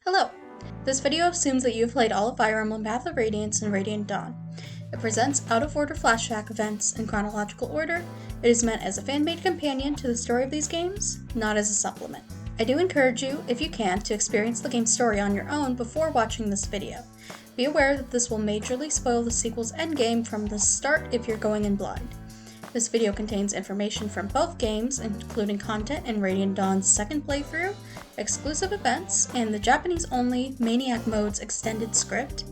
Hello! This video assumes that you have played all of Fire Emblem Path of Radiance and Radiant Dawn. It presents out-of-order flashback events in chronological order. It is meant as a fan-made companion to the story of these games, not as a supplement. I do encourage you, if you can, to experience the game's story on your own before watching this video. Be aware that this will majorly spoil the sequel's endgame from the start if you're going in blind. This video contains information from both games, including content in Radiant Dawn's second playthrough, exclusive events, and the Japanese-only Maniac Mode's extended script.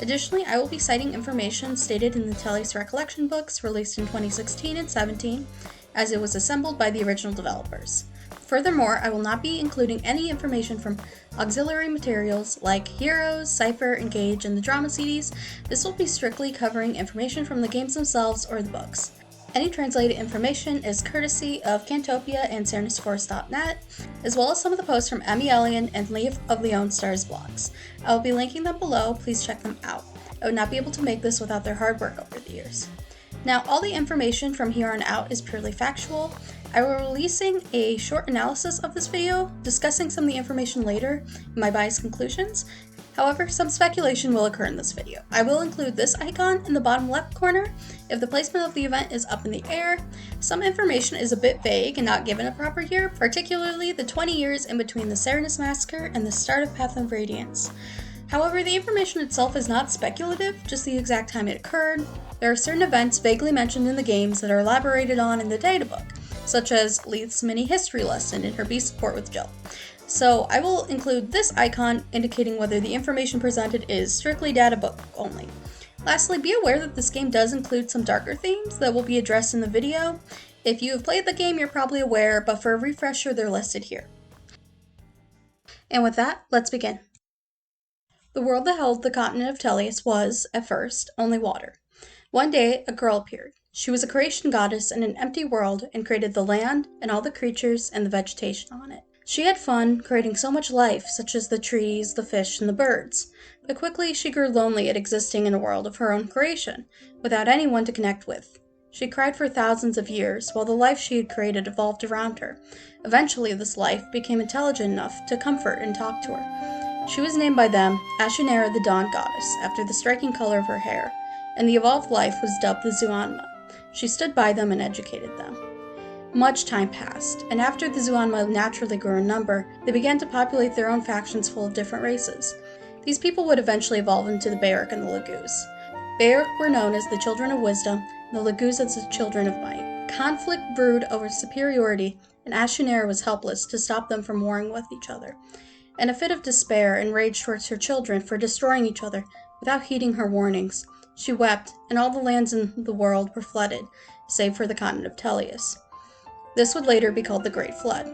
Additionally, I will be citing information stated in the Tellius Recollection books released in 2016 and 17, as it was assembled by the original developers. Furthermore, I will not be including any information from auxiliary materials like Heroes, Cypher, Engage, and the drama CDs. This will be strictly covering information from the games themselves or the books. Any translated information is courtesy of Cantopia and CernusForce.net, as well as some of the posts from Emmy Ellion and Leaf of Leon Star's blogs. I will be linking them below, please check them out. I would not be able to make this without their hard work over the years. Now, all the information from here on out is purely factual. I will be releasing a short analysis of this video, discussing some of the information later, and my biased conclusions. However, some speculation will occur in this video. I will include this icon in the bottom left corner if the placement of the event is up in the air. Some information is a bit vague and not given a proper year, particularly the 20 years in between the Serenus Massacre and the start of Path of Radiance. However, the information itself is not speculative, just the exact time it occurred. There are certain events vaguely mentioned in the games that are elaborated on in the databook, such as Leith's mini history lesson in her Beast Support with Jill. So I will include this icon indicating whether the information presented is strictly databook only. Lastly, be aware that this game does include some darker themes that will be addressed in the video. If you have played the game, you're probably aware, but for a refresher, they're listed here. And with that, let's begin. The world that held the continent of Tellius was, at first, only water. One day, a girl appeared. She was a creation goddess in an empty world and created the land and all the creatures and the vegetation on it. She had fun creating so much life, such as the trees, the fish, and the birds. But quickly she grew lonely at existing in a world of her own creation, without anyone to connect with. She cried for thousands of years, while the life she had created evolved around her. Eventually, this life became intelligent enough to comfort and talk to her. She was named by them Ashinera the Dawn Goddess, after the striking color of her hair, and the evolved life was dubbed the Zuanma. She stood by them and educated them. Much time passed, and after the Zuanma naturally grew in number, they began to populate their own factions full of different races. These people would eventually evolve into the Bayek and the Laguz. Bayek were known as the Children of Wisdom, and the Laguz as the Children of Might. Conflict brewed over superiority, and Ashinera was helpless to stop them from warring with each other. In a fit of despair and rage towards her children for destroying each other without heeding her warnings, she wept, and all the lands in the world were flooded, save for the continent of Tellius. This would later be called the Great Flood.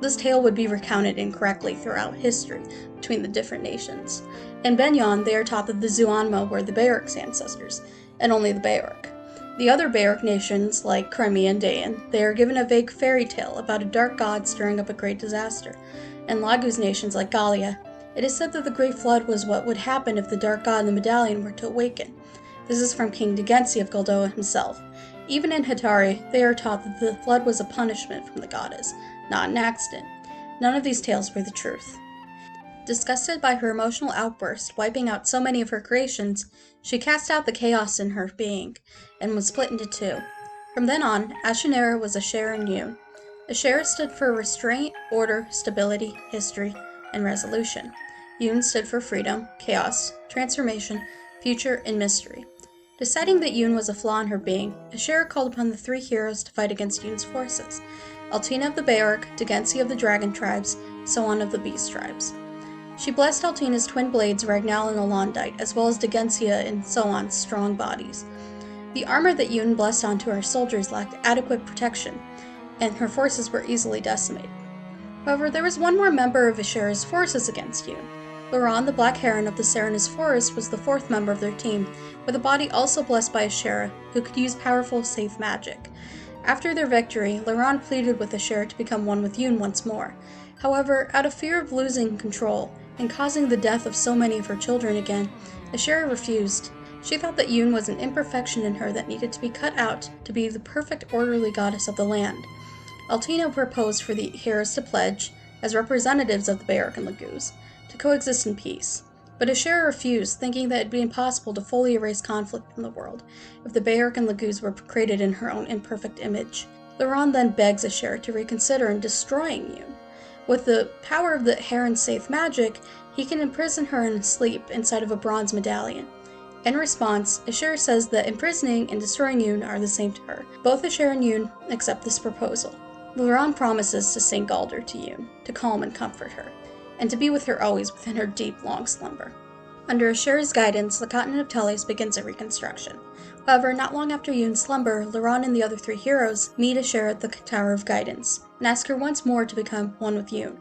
This tale would be recounted incorrectly throughout history between the different nations. In Benyon, they are taught that the Zuanma were the Bayek's ancestors, and only the Bayek. The other Bayek nations, like Crimea and Dayan, they are given a vague fairy tale about a dark god stirring up a great disaster. In Laguz nations like Gallia, it is said that the Great Flood was what would happen if the dark god and the medallion were to awaken. This is from King Degensy of Goldoa himself. Even in Hatari, they are taught that the flood was a punishment from the goddess, not an accident. None of these tales were the truth. Disgusted by her emotional outburst wiping out so many of her creations, she cast out the chaos in her being, and was split into two. From then on, Ashinera was Ashera and Yun. Ashera stood for restraint, order, stability, history, and resolution. Yun stood for freedom, chaos, transformation, future, and mystery. Deciding that Yun was a flaw in her being, Ashera called upon the three heroes to fight against Yun's forces: Altina of the Bayek, Degensy of the Dragon Tribes, Soan of the Beast Tribes. She blessed Altina's twin blades Ragnall and Alondite, as well as Degensia and Soan's strong bodies. The armor that Yun blessed onto her soldiers lacked adequate protection, and her forces were easily decimated. However, there was one more member of Ashera's forces against Yun. Laron, the Black Heron of the Serenus Forest, was the fourth member of their team, with a body also blessed by Ashera, who could use powerful, safe magic. After their victory, Laron pleaded with Ashera to become one with Yun once more. However, out of fear of losing control and causing the death of so many of her children again, Ashera refused. She thought that Yun was an imperfection in her that needed to be cut out to be the perfect orderly goddess of the land. Altina proposed for the heroes to pledge, as representatives of the Bayek and Laguz, to coexist in peace. But Ashera refused, thinking that it would be impossible to fully erase conflict from the world if the Beorc and Laguz were created in her own imperfect image. Loran then begs Ashera to reconsider in destroying Yoon. With the power of the Heron's safe magic, he can imprison her in sleep inside of a bronze medallion. In response, Ashera says that imprisoning and destroying Yoon are the same to her. Both Ashera and Yoon accept this proposal. Loran promises to sing Galder to Yoon, to calm and comfort her, and to be with her always within her deep, long slumber. Under Ashera's guidance, the continent of Tellius begins a reconstruction. However, not long after Yoon's slumber, Loran and the other 3 heroes meet Ashera at the Tower of Guidance, and ask her once more to become one with Yoon,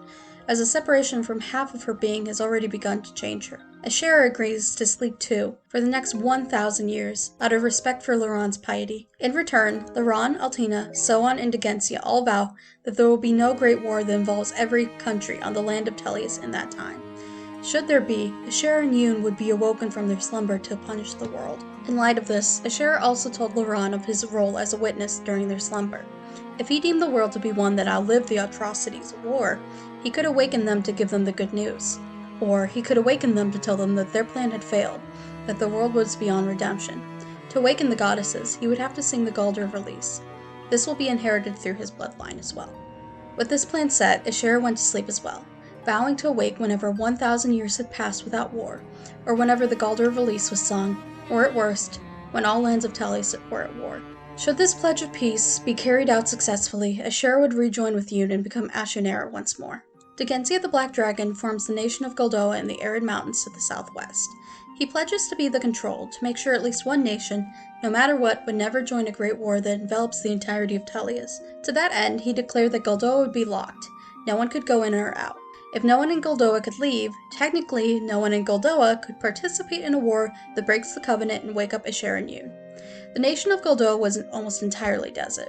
as a separation from half of her being has already begun to change her. Ashera agrees to sleep too, for the next 1,000 years, out of respect for Loran's piety. In return, Loran, Altina, Soan, and Degenzia all vow that there will be no great war that involves every country on the land of Tellius in that time. Should there be, Ashera and Yoon would be awoken from their slumber to punish the world. In light of this, Ashera also told Loran of his role as a witness during their slumber. If he deemed the world to be one that outlived the atrocities of war, he could awaken them to give them the good news. Or he could awaken them to tell them that their plan had failed, that the world was beyond redemption. To awaken the goddesses, he would have to sing the Galder of Release. This will be inherited through his bloodline as well. With this plan set, Ashera went to sleep as well, vowing to awake whenever 1,000 years had passed without war, or whenever the Galder of Release was sung, or at worst, when all lands of Tellius were at war. Should this pledge of peace be carried out successfully, Ashera would rejoin with Yoon and become Ashunera once more. Degenzia the Black Dragon forms the nation of Goldoa in the arid mountains to the southwest. He pledges to be the control, to make sure at least one nation, no matter what, would never join a great war that envelops the entirety of Tellius. To that end, he declared that Goldoa would be locked. No one could go in or out. If no one in Goldoa could leave, technically no one in Goldoa could participate in a war that breaks the covenant and wake up Ashera and Yoon. The nation of Goldoa was almost entirely desert.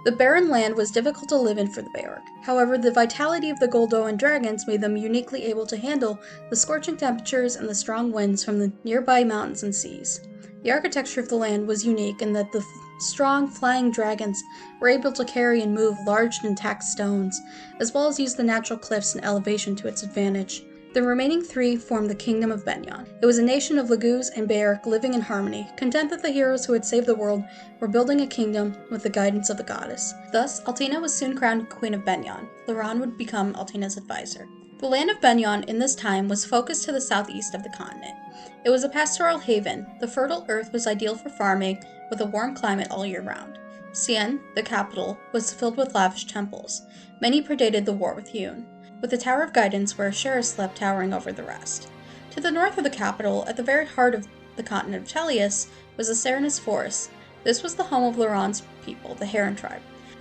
The barren land was difficult to live in for the Beorc. However, the vitality of the Goldoan dragons made them uniquely able to handle the scorching temperatures and the strong winds from the nearby mountains and seas. The architecture of the land was unique in that the strong, flying dragons were able to carry and move large and intact stones, as well as use the natural cliffs and elevation to its advantage. The remaining 3 formed the Kingdom of Benyon. It was a nation of Laguz and Beorc living in harmony, content that the heroes who had saved the world were building a kingdom with the guidance of the goddess. Thus, Altina was soon crowned Queen of Benyon. Loran would become Altina's advisor. The land of Benyon in this time was focused to the southeast of the continent. It was a pastoral haven. The fertile earth was ideal for farming, with a warm climate all year round. Xi'an, the capital, was filled with lavish temples. Many predated the war with Yoon, with the Tower of Guidance where Ashera slept towering over the rest. To the north of the capital, at the very heart of the continent of Tellius, was the Serenus Forest. This was the home of Loran's people, the Heron tribe.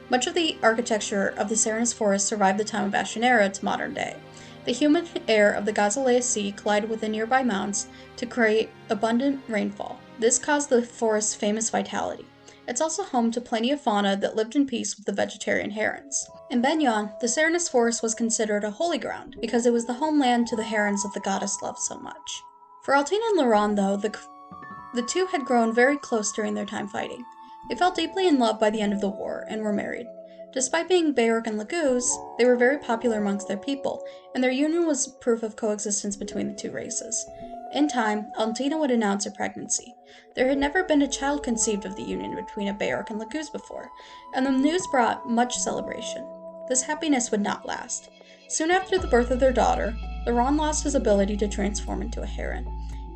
Much of the architecture of the Serenus Forest survived the time of Ashunera to modern day. The humid air of the Gazalea Sea collided with the nearby mountains to create abundant rainfall. This caused the forest's famous vitality. It's also home to plenty of fauna that lived in peace with the vegetarian herons. In Benyon, the Serenus Forest was considered a holy ground because it was the homeland to the herons that the goddess loved so much. For Altina and Loran, though, the two had grown very close during their time fighting. They fell deeply in love by the end of the war and were married. Despite being Beorc and Laguz, they were very popular amongst their people, and their union was proof of coexistence between the 2 races. In time, Altina would announce her pregnancy. There had never been a child conceived of the union between a Beorc and Laguz before, and the news brought much celebration. This happiness would not last. Soon after the birth of their daughter, Loran lost his ability to transform into a heron.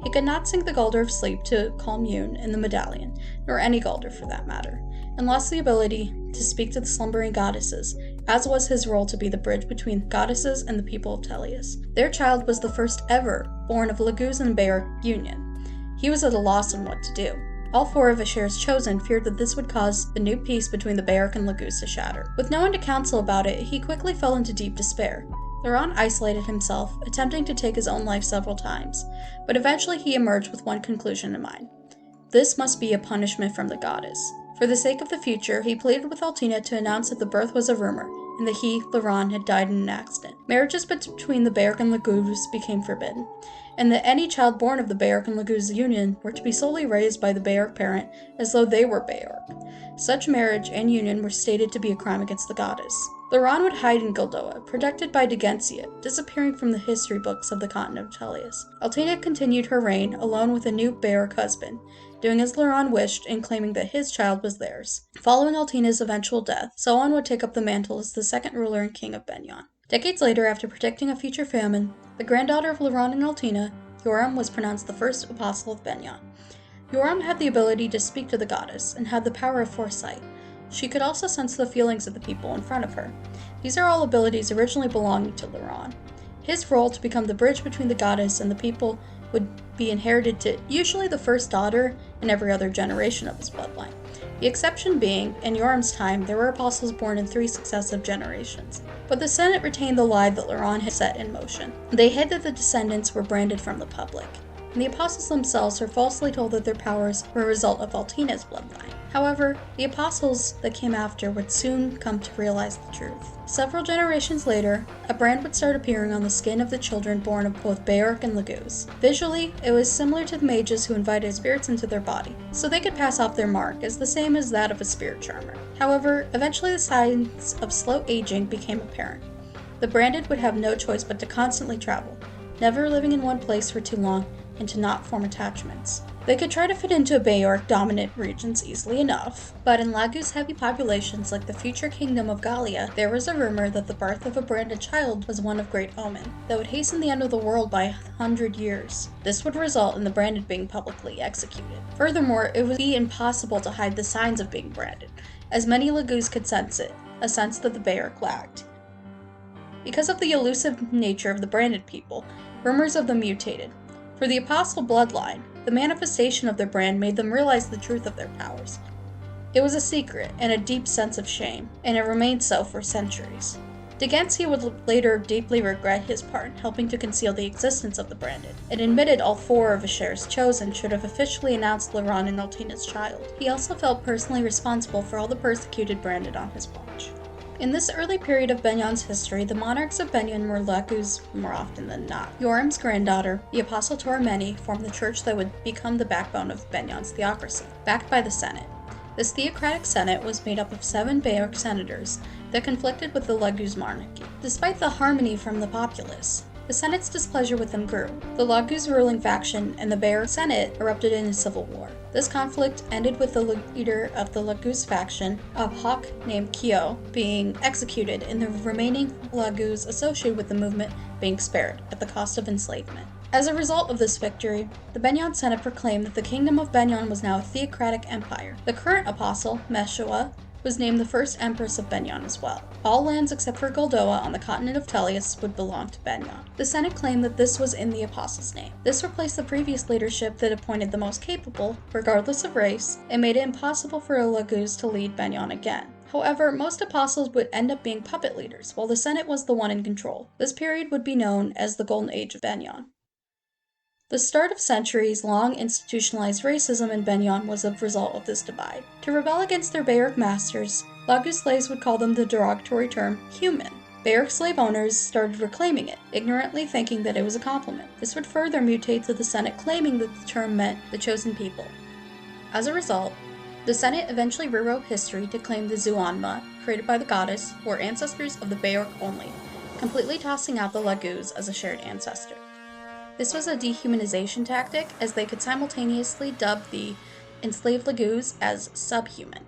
He could not sing the Galder of Sleep to calm Yoon in the medallion, nor any Galder for that matter, and lost the ability to speak to the slumbering goddesses, as was his role to be the bridge between goddesses and the people of Tellius. Their child was the first ever born of Laguz and Beorc union. He was at a loss on what to do. All 4 of Ashera's chosen feared that this would cause the new peace between the Beorc and Laguz to shatter. With no one to counsel about it, he quickly fell into deep despair. Loran isolated himself, attempting to take his own life several times, but eventually he emerged with one conclusion in mind. This must be a punishment from the goddess. For the sake of the future, he pleaded with Altina to announce that the birth was a rumor, and that he, Loran, had died in an accident. Marriages between the Beorc and Laguz became forbidden, and that any child born of the Beorc and Laguz union were to be solely raised by the Beorc parent as though they were Beorc. Such marriage and union were stated to be a crime against the goddess. Laran would hide in Goldoa, protected by Degentia, disappearing from the history books of the continent of Tellius. Altina continued her reign alone with a new Beorc husband, doing as Laran wished and claiming that his child was theirs. Following Altina's eventual death, Soan would take up the mantle as the second ruler and king of Benyon. Decades later, after predicting a future famine, the granddaughter of Laran and Altina, Yoram was pronounced the first apostle of Benyon. Yoram had the ability to speak to the goddess and had the power of foresight. She could also sense the feelings of the people in front of her. These are all abilities originally belonging to Laran. His role to become the bridge between the goddess and the people would be inherited to usually the first daughter and every other generation of his bloodline. The exception being, in Yoram's time, there were apostles born in 3 successive generations. But the Senate retained the lie that Laran had set in motion. They hid that the descendants were branded from the public, and the apostles themselves were falsely told that their powers were a result of Altina's bloodline. However, the apostles that came after would soon come to realize the truth. Several generations later, a brand would start appearing on the skin of the children born of both Beorc and Laguz. Visually, it was similar to the mages who invited spirits into their body, so they could pass off their mark as the same as that of a spirit charmer. However, eventually the signs of slow aging became apparent. The branded would have no choice but to constantly travel, never living in one place for too long, and to not form attachments. They could try to fit into Beorc-dominant regions easily enough, but in Laguz's heavy populations like the future kingdom of Gallia, there was a rumor that the birth of a branded child was one of great omen, that would hasten the end of the world by 100 years. This would result in the branded being publicly executed. Furthermore, it would be impossible to hide the signs of being branded, as many Laguz could sense it, a sense that the Beorc lacked. Because of the elusive nature of the branded people, rumors of them mutated. For the apostle bloodline, the manifestation of their brand made them realize the truth of their powers. It was a secret and a deep sense of shame, and it remained so for centuries. Degentia would later deeply regret his part in helping to conceal the existence of the branded, and admitted all 4 of Asher's chosen should have officially announced Laran and Altina's child. He also felt personally responsible for all the persecuted branded on his watch. In this early period of Benyon's history, the monarchs of Benyon were Laguz more often than not. Yoram's granddaughter, the Apostle Torameni, formed the church that would become the backbone of Benyon's theocracy, backed by the Senate. This theocratic Senate was made up of 7 Beorc senators that conflicted with the Laguz monarchy. Despite the harmony from the populace, the Senate's displeasure with them grew. The Laguz ruling faction and the Beorc Senate erupted in a civil war. This conflict ended with the leader of the Laguz faction, a hawk named Kyo, being executed and the remaining Laguz associated with the movement being spared, at the cost of enslavement. As a result of this victory, the Benyon Senate proclaimed that the kingdom of Benyon was now a theocratic empire. The current apostle, Meshua, was named the first empress of Benyon as well. All lands except for Goldoa on the continent of Tellius would belong to Benyon. The Senate claimed that this was in the apostle's name. This replaced the previous leadership that appointed the most capable, regardless of race, and made it impossible for a Laguz to lead Benyon again. However, most apostles would end up being puppet leaders, while the Senate was the one in control. This period would be known as the Golden Age of Benyon. The start of centuries-long institutionalized racism in Benyon was a result of this divide. To rebel against their Beorc masters, Laguz slaves would call them the derogatory term human. Beorc slave owners started reclaiming it, ignorantly thinking that it was a compliment. This would further mutate to the Senate claiming that the term meant the chosen people. As a result, the Senate eventually rewrote history to claim the Zuanma, created by the goddess, were ancestors of the Beorc only, completely tossing out the Laguz as a shared ancestor. This was a dehumanization tactic, as they could simultaneously dub the enslaved Laguz as subhuman.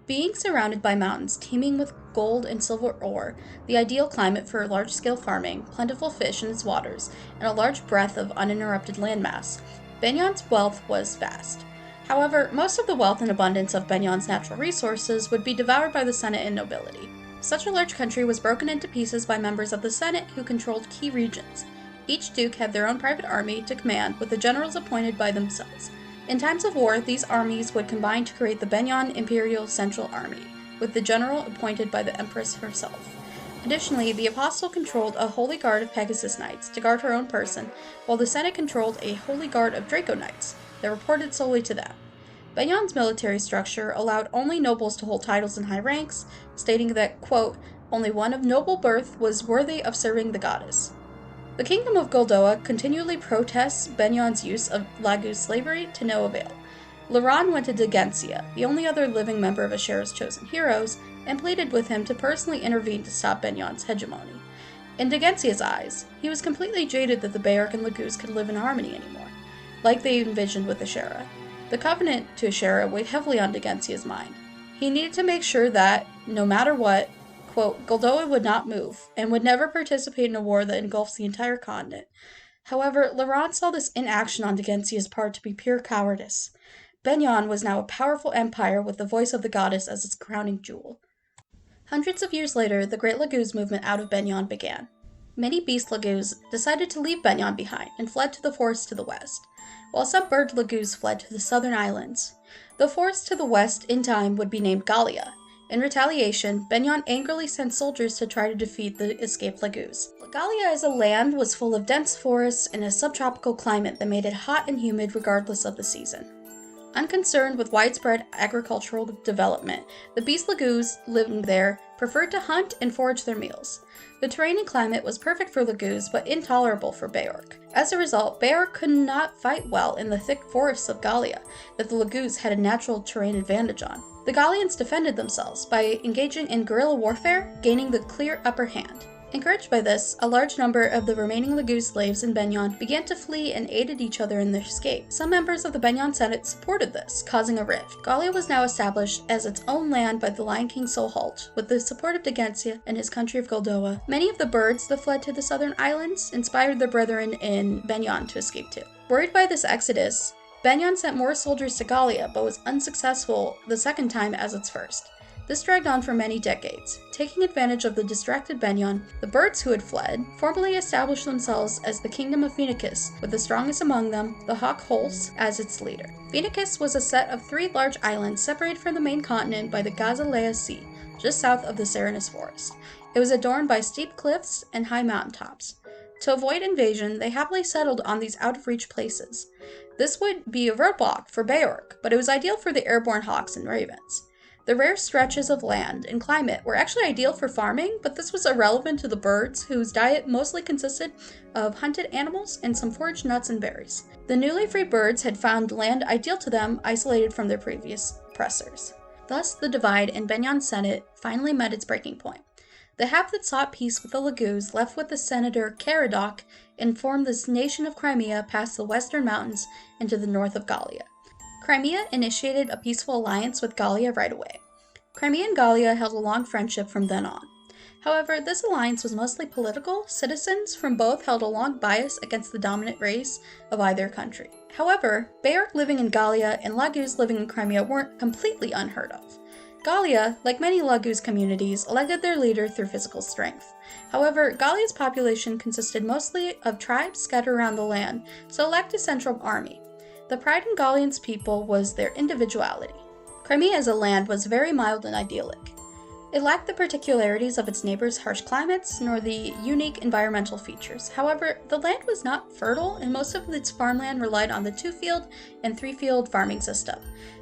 Being surrounded by mountains teeming with gold and silver ore, the ideal climate for large-scale farming, plentiful fish in its waters, and a large breadth of uninterrupted landmass, Benyon's wealth was vast. However, most of the wealth and abundance of Benyon's natural resources would be devoured by the Senate and nobility. Such a large country was broken into pieces by members of the Senate who controlled key regions. Each duke had their own private army to command, with the generals appointed by themselves. In times of war, these armies would combine to create the Benyon Imperial Central Army, with the general appointed by the Empress herself. Additionally, the apostle controlled a holy guard of Pegasus Knights to guard her own person, while the Senate controlled a holy guard of Draco Knights that reported solely to them. Benyon's military structure allowed only nobles to hold titles and high ranks, stating that, quote, only one of noble birth was worthy of serving the goddess. The kingdom of Goldoa continually protests Benyon's use of Laguz slavery to no avail. Laran went to Degentia, the only other living member of Asher's chosen heroes, and pleaded with him to personally intervene to stop Benion's hegemony. In Degentia's eyes, he was completely jaded that the Beorc and Laguz could live in harmony anymore, like they envisioned with Ashera. The covenant to Ashera weighed heavily on Degentia's mind. He needed to make sure that, no matter what, quote, Goldoa would not move, and would never participate in a war that engulfs the entire continent. However, Laurent saw this inaction on Degentia's part to be pure cowardice. Benion was now a powerful empire with the voice of the goddess as its crowning jewel. Hundreds of years later, the Great Laguz movement out of Benion began. Many Beast Laguz decided to leave Benion behind and fled to the forests to the west, while some Bird Laguz fled to the southern islands. The forest to the west, in time, would be named Gallia. In retaliation, Benion angrily sent soldiers to try to defeat the escaped Laguz. Gallia as a land was full of dense forests and a subtropical climate that made it hot and humid regardless of the season. Unconcerned with widespread agricultural development, the Beast Laguz living there preferred to hunt and forage their meals. The terrain and climate was perfect for Laguz, but intolerable for Beorc. As a result, Beorc could not fight well in the thick forests of Gallia that the Laguz had a natural terrain advantage on. The Gallians defended themselves by engaging in guerrilla warfare, gaining the clear upper hand. Encouraged by this, a large number of the remaining Laguz slaves in Benion began to flee and aided each other in their escape. Some members of the Benion Senate supported this, causing a rift. Gallia was now established as its own land by the Lion King Solhult, with the support of Degentia and his country of Goldoa. Many of the birds that fled to the southern islands inspired their brethren in Benion to escape too. Worried by this exodus, Benion sent more soldiers to Gallia, but was unsuccessful the second time as its first. This dragged on for many decades. Taking advantage of the distracted Benion, the birds who had fled formally established themselves as the Kingdom of Phoenicus, with the strongest among them, the Hawk Hols, as its leader. Phoenicus was a set of 3 large islands separated from the main continent by the Gazalea Sea, just south of the Serenus Forest. It was adorned by steep cliffs and high mountaintops. To avoid invasion, they happily settled on these out-of-reach places. This would be a roadblock for Beorc, but it was ideal for the airborne hawks and ravens. The rare stretches of land and climate were actually ideal for farming, but this was irrelevant to the birds, whose diet mostly consisted of hunted animals and some foraged nuts and berries. The newly freed birds had found land ideal to them, isolated from their previous oppressors. Thus, the divide in Benion's Senate finally met its breaking point. The half that sought peace with the Laguz left with the senator Caradoc and formed this nation of Crimea past the western mountains into the north of Gallia. Crimea initiated a peaceful alliance with Gallia right away. Crimea and Gallia held a long friendship from then on. However, this alliance was mostly political. Citizens from both held a long bias against the dominant race of either country. However, Beorc living in Gallia and Laguz living in Crimea weren't completely unheard of. Gallia, like many Laguz communities, elected their leader through physical strength. However, Gallia's population consisted mostly of tribes scattered around the land, so it lacked a central army. The pride in Gallians' people was their individuality. Crimea as a land was very mild and idyllic. It lacked the particularities of its neighbors' harsh climates, nor the unique environmental features. However, the land was not fertile, and most of its farmland relied on the 2-field and 3-field farming system.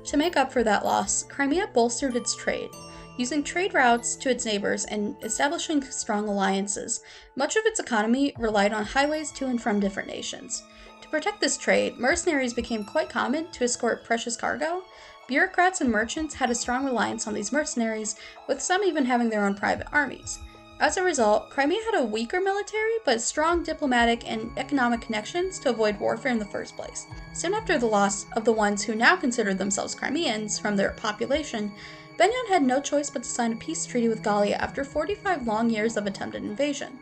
To make up for that loss, Crimea bolstered its trade, using trade routes to its neighbors and establishing strong alliances. Much of its economy relied on highways to and from different nations. To protect this trade, mercenaries became quite common to escort precious cargo. Bureaucrats and merchants had a strong reliance on these mercenaries, with some even having their own private armies. As a result, Crimea had a weaker military, but strong diplomatic and economic connections to avoid warfare in the first place. Soon after the loss of the ones who now considered themselves Crimeans from their population, Benyon had no choice but to sign a peace treaty with Gallia after 45 long years of attempted invasion.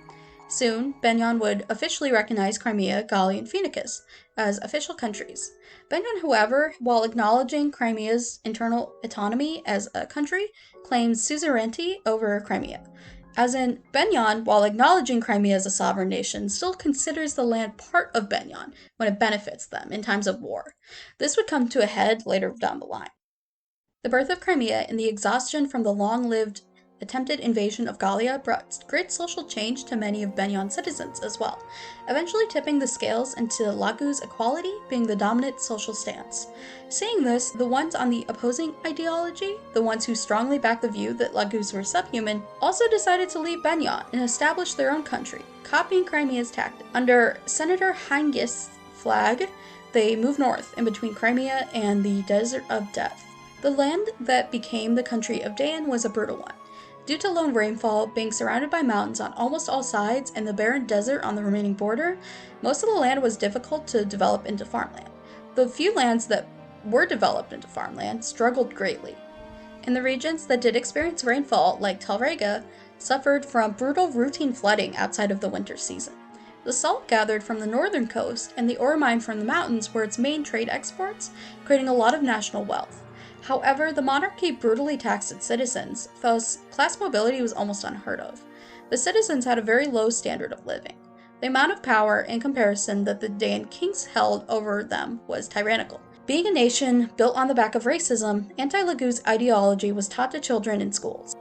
Soon, Benyon would officially recognize Crimea, Gallia, and Phoenicus as official countries. Benyon, however, while acknowledging Crimea's internal autonomy as a country, claims suzerainty over Crimea. As in, Benyon, while acknowledging Crimea as a sovereign nation, still considers the land part of Benyon when it benefits them in times of war. This would come to a head later down the line. The birth of Crimea and the exhaustion from the long-lived attempted invasion of Gallia brought great social change to many of Benyon's citizens as well, eventually tipping the scales into Laguz equality being the dominant social stance. Seeing this, the ones on the opposing ideology, the ones who strongly backed the view that Laguz were subhuman, also decided to leave Benyon and establish their own country, copying Crimea's tactic. Under Senator Hengist's flag, they moved north in between Crimea and the Desert of Death. The land that became the country of Dan was a brutal one. Due to low rainfall, being surrounded by mountains on almost all sides, and the barren desert on the remaining border, most of the land was difficult to develop into farmland. The few lands that were developed into farmland struggled greatly. And the regions that did experience rainfall, like Talrega, suffered from brutal routine flooding outside of the winter season. The salt gathered from the northern coast and the ore mined from the mountains were its main trade exports, creating a lot of national wealth. However, the monarchy brutally taxed its citizens, thus class mobility was almost unheard of. The citizens had a very low standard of living. The amount of power, in comparison, that the Dayan kings held over them was tyrannical. Being a nation built on the back of racism, anti-Laguz ideology was taught to children in schools.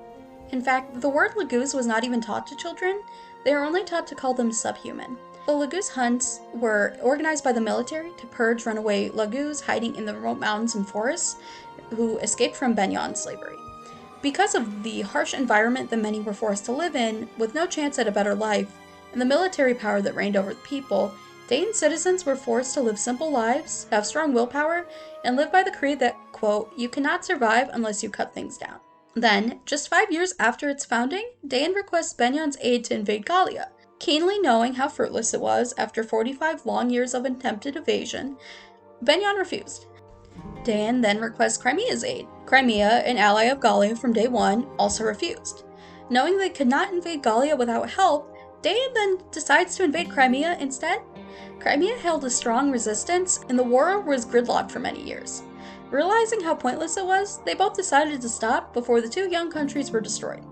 In fact, the word Laguz was not even taught to children, they were only taught to call them subhuman. The Laguz hunts were organized by the military to purge runaway Laguz hiding in the remote mountains and forests who escaped from Benyan slavery. Because of the harsh environment that many were forced to live in, with no chance at a better life, and the military power that reigned over the people, Dayan citizens were forced to live simple lives, have strong willpower, and live by the creed that, quote, "you cannot survive unless you cut things down." Then, just 5 years after its founding, Dayan requests Benyan's aid to invade Gallia. Keenly knowing how fruitless it was after 45 long years of attempted evasion, Benyan refused. Dayan then requests Crimea's aid. Crimea, an ally of Gallia from day one, also refused. Knowing they could not invade Gallia without help, Dayan then decides to invade Crimea instead. Crimea held a strong resistance, and the war was gridlocked for many years. Realizing how pointless it was, they both decided to stop before the two young countries were destroyed.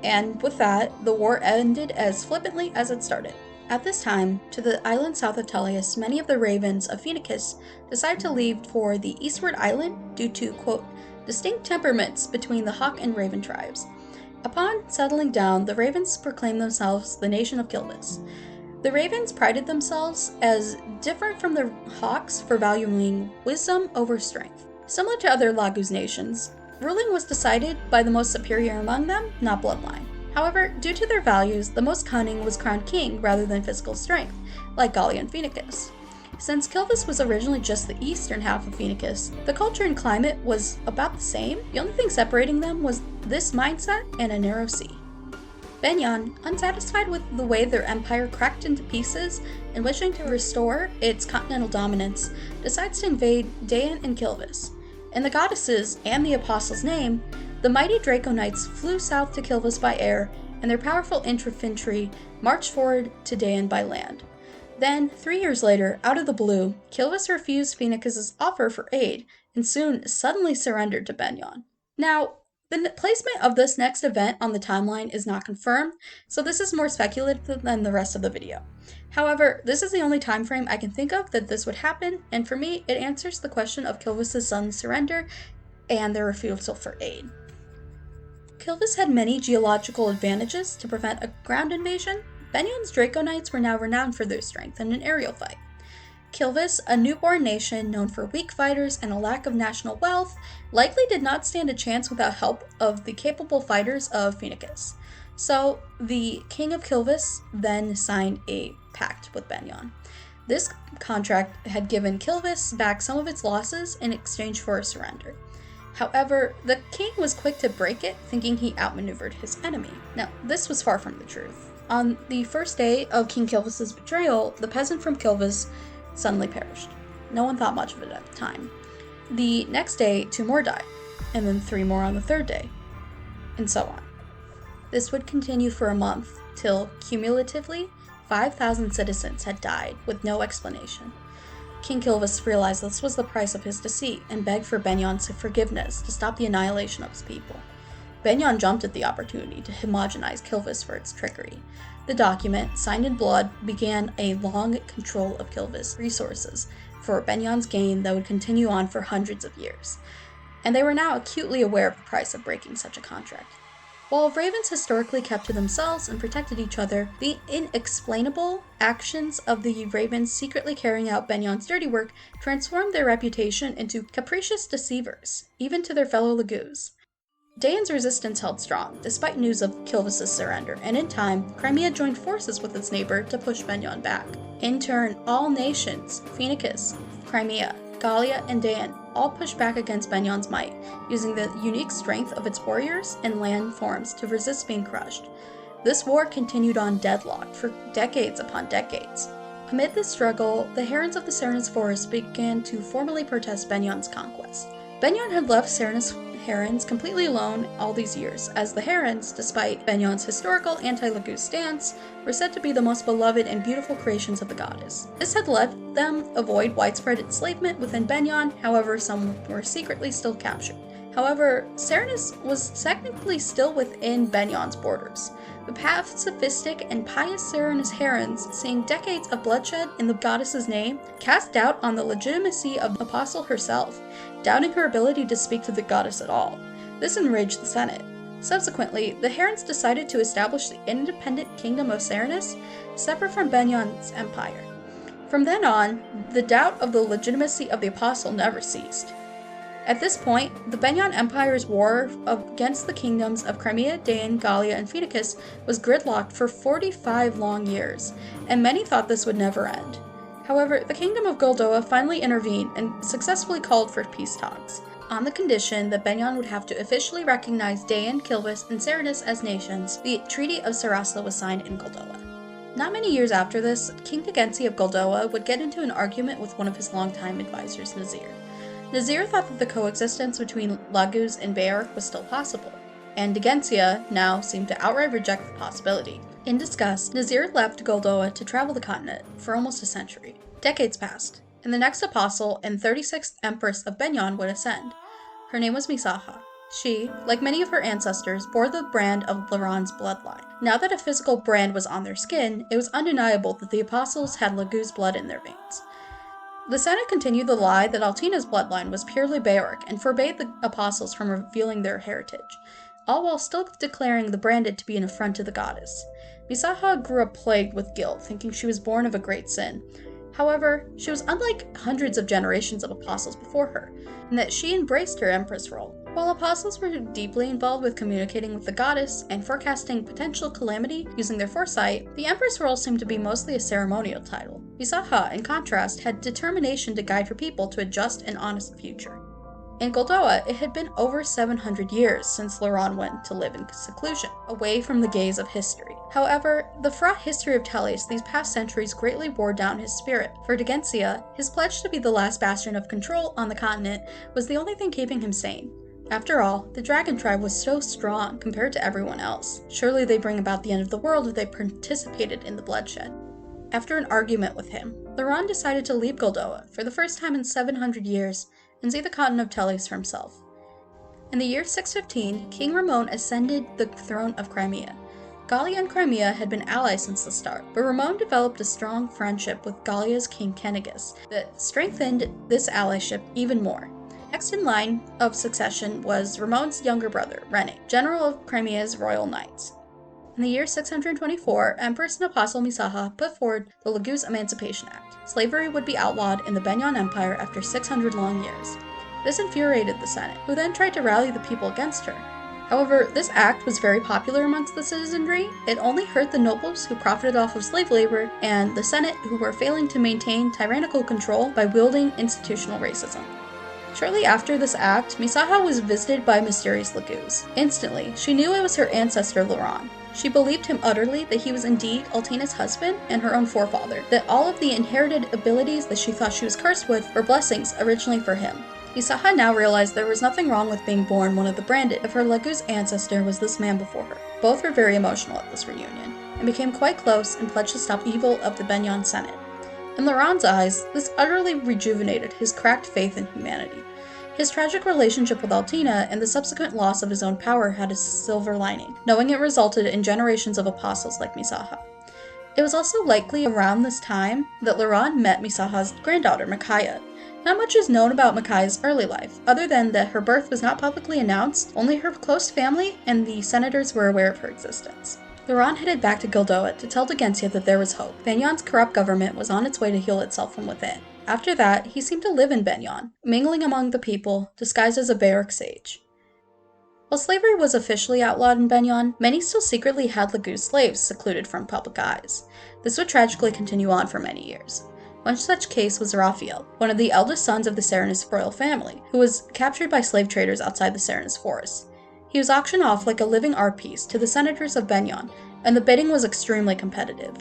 And with that, the war ended as flippantly as it started. At this time, to the island south of Tellius, many of the ravens of Phoenicius decided to leave for the eastward island due to, quote, distinct temperaments between the hawk and raven tribes. Upon settling down, the ravens proclaimed themselves the nation of Kilvis. The ravens prided themselves as different from the hawks for valuing wisdom over strength. Similar to other Laguz nations, ruling was decided by the most superior among them, not bloodline. However, due to their values, the most cunning was crowned king rather than physical strength, like Gallia and Phoenicius. Since Kilvis was originally just the eastern half of Phoenicius, the culture and climate was about the same. The only thing separating them was this mindset and a narrow sea. Benyan, unsatisfied with the way their empire cracked into pieces and wishing to restore its continental dominance, decides to invade Dayan and Kilvis. In the goddesses and the apostles' name, the mighty Draco Knights flew south to Kilvis by air, and their powerful infantry marched forward to Dayan by land. Then, 3 years later, out of the blue, Kilvis refused Phoenicius' offer for aid, and soon suddenly surrendered to Benyan. Now, the placement of this next event on the timeline is not confirmed, so this is more speculative than the rest of the video. However, this is the only time frame I can think of that this would happen, and for me, it answers the question of Kilvis' son's surrender and their refusal for aid. Kilvis had many geological advantages to prevent a ground invasion. Benyan's Draco Knights were now renowned for their strength in an aerial fight. Kilvis, a newborn nation known for weak fighters and a lack of national wealth, likely did not stand a chance without help of the capable fighters of Phoenicius. So, the king of Kilvis then signed a pact with Benyan. This contract had given Kilvis back some of its losses in exchange for a surrender. However, the king was quick to break it, thinking he outmaneuvered his enemy. Now, this was far from the truth. On the first day of King Kilvis' betrayal, the peasant from Kilvis suddenly perished. No one thought much of it at the time. The next day, 2 more died, and then 3 more on the 3rd day, and so on. This would continue for a month, till, cumulatively, 5,000 citizens had died with no explanation. King Kilvis realized this was the price of his deceit, and begged for Benyan's forgiveness to stop the annihilation of his people. Benyan jumped at the opportunity to homogenize Kilvis for its trickery. The document, signed in blood, began a long control of Kilvis' resources for Benyan's gain that would continue on for hundreds of years. And they were now acutely aware of the price of breaking such a contract. While ravens historically kept to themselves and protected each other, the inexplainable actions of the ravens secretly carrying out Benyan's dirty work transformed their reputation into capricious deceivers, even to their fellow Laguz. Dayan's resistance held strong, despite news of Kilvis' surrender, and in time, Crimea joined forces with its neighbor to push Benyan back. In turn, all nations, Phoenicius, Crimea, Gallia, and Dain all pushed back against Benion's might, using the unique strength of its warriors and land forms to resist being crushed. This war continued on deadlocked for decades upon decades. Amid this struggle, the Herons of the Serenus Forest began to formally protest Benion's conquest. Benion had left Serenus Herons completely alone all these years, as the Herons, despite Benion's historical anti-Laguz stance, were said to be the most beloved and beautiful creations of the goddess. This had let them avoid widespread enslavement within Benion, however some were secretly still captured. However, Serenus was technically still within Benion's borders. The pacifistic and pious Serenus Herons, seeing decades of bloodshed in the goddess's name, cast doubt on the legitimacy of the apostle herself, doubting her ability to speak to the goddess at all. This enraged the Senate. Subsequently, the Herons decided to establish the independent kingdom of Serenus, separate from Benion's empire. From then on, the doubt of the legitimacy of the apostle never ceased. At this point, the Benion Empire's war against the kingdoms of Crimea, Dain, Gallia, and Phoenicius was gridlocked for 45 long years, and many thought this would never end. However, the kingdom of Goldoa finally intervened and successfully called for peace talks, on the condition that Benion would have to officially recognize Dain, Kilvis, and Serenus as nations. The Treaty of Sarasa was signed in Goldoa. Not many years after this, King Tegenci of Goldoa would get into an argument with one of his longtime advisors, Nazir. Nazir thought that the coexistence between Laguz and Beorc was still possible, and Tegencia now seemed to outright reject the possibility. In disgust, Nazir left Goldoa to travel the continent for almost a century. Decades passed, and the next apostle and 36th empress of Benion would ascend. Her name was Misaha. She, like many of her ancestors, bore the brand of Laran's bloodline. Now that a physical brand was on their skin, it was undeniable that the apostles had Laguz blood in their veins. The Senate continued the lie that Altina's bloodline was purely Beorc and forbade the apostles from revealing their heritage, all while still declaring the branded to be an affront to the goddess. Misaha grew up plagued with guilt, thinking she was born of a great sin. However, she was unlike hundreds of generations of apostles before her, in that she embraced her empress role. While apostles were deeply involved with communicating with the goddess and forecasting potential calamity using their foresight, the empress role seemed to be mostly a ceremonial title. Misaha, in contrast, had determination to guide her people to a just and honest future. In Goldoa, it had been over 700 years since Laran went to live in seclusion, away from the gaze of history. However, the fraught history of Teles these past centuries greatly wore down his spirit. For Tegencia, his pledge to be the last bastion of control on the continent was the only thing keeping him sane. After all, the Dragon Tribe was so strong compared to everyone else. Surely they'd bring about the end of the world if they participated in the bloodshed. After an argument with him, Laran decided to leave Goldoa for the first time in 700 years and see the continent of Teles for himself. In the year 615, King Ramon ascended the throne of Crimea. Gallia and Crimea had been allies since the start, but Ramon developed a strong friendship with Gallia's King Kenegis that strengthened this allyship even more. Next in line of succession was Ramon's younger brother, Rene, general of Crimea's royal knights. In the year 624, Empress and Apostle Misaha put forward the Laguz Emancipation Act. Slavery would be outlawed in the Benion Empire after 600 long years. This infuriated the Senate, who then tried to rally the people against her. However, this act was very popular amongst the citizenry. It only hurt the nobles who profited off of slave labor, and the Senate, who were failing to maintain tyrannical control by wielding institutional racism. Shortly after this act, Misaha was visited by mysterious Laguz. Instantly, she knew it was her ancestor Laran. She believed him utterly that he was indeed Altina's husband and her own forefather, that all of the inherited abilities that she thought she was cursed with were blessings originally for him. Misaha now realized there was nothing wrong with being born one of the branded if her Laguz ancestor was this man before her. Both were very emotional at this reunion, and became quite close and pledged to stop evil of the Benion Senate. In Laran's eyes, this utterly rejuvenated his cracked faith in humanity. His tragic relationship with Altina and the subsequent loss of his own power had a silver lining, knowing it resulted in generations of apostles like Misaha. It was also likely around this time that Laran met Misaha's granddaughter, Micaiah. Not much is known about Micaiah's early life, other than that her birth was not publicly announced, only her close family and the senators were aware of her existence. Laran headed back to Goldoa to tell Tegencia that there was hope. Benion's corrupt government was on its way to heal itself from within. After that, he seemed to live in Benion, mingling among the people, disguised as a Beorc sage. While slavery was officially outlawed in Benion, many still secretly had Laguz slaves secluded from public eyes. This would tragically continue on for many years. One such case was Raphael, one of the eldest sons of the Serenus royal family, who was captured by slave traders outside the Serenus forest. He was auctioned off like a living art piece to the senators of Benyon, and the bidding was extremely competitive.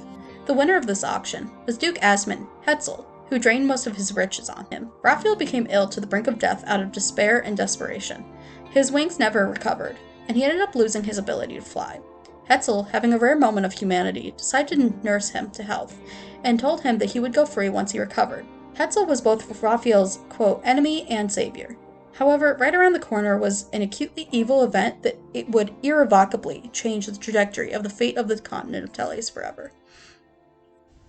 The winner of this auction was Duke Asmund Hetzel, who drained most of his riches on him. Raphael became ill to the brink of death out of despair and desperation. His wings never recovered, and he ended up losing his ability to fly. Hetzel, having a rare moment of humanity, decided to nurse him to health, and told him that he would go free once he recovered. Hetzel was both Raphael's, quote, enemy and savior. However, right around the corner was an acutely evil event that it would irrevocably change the trajectory of the fate of the continent of Teles forever.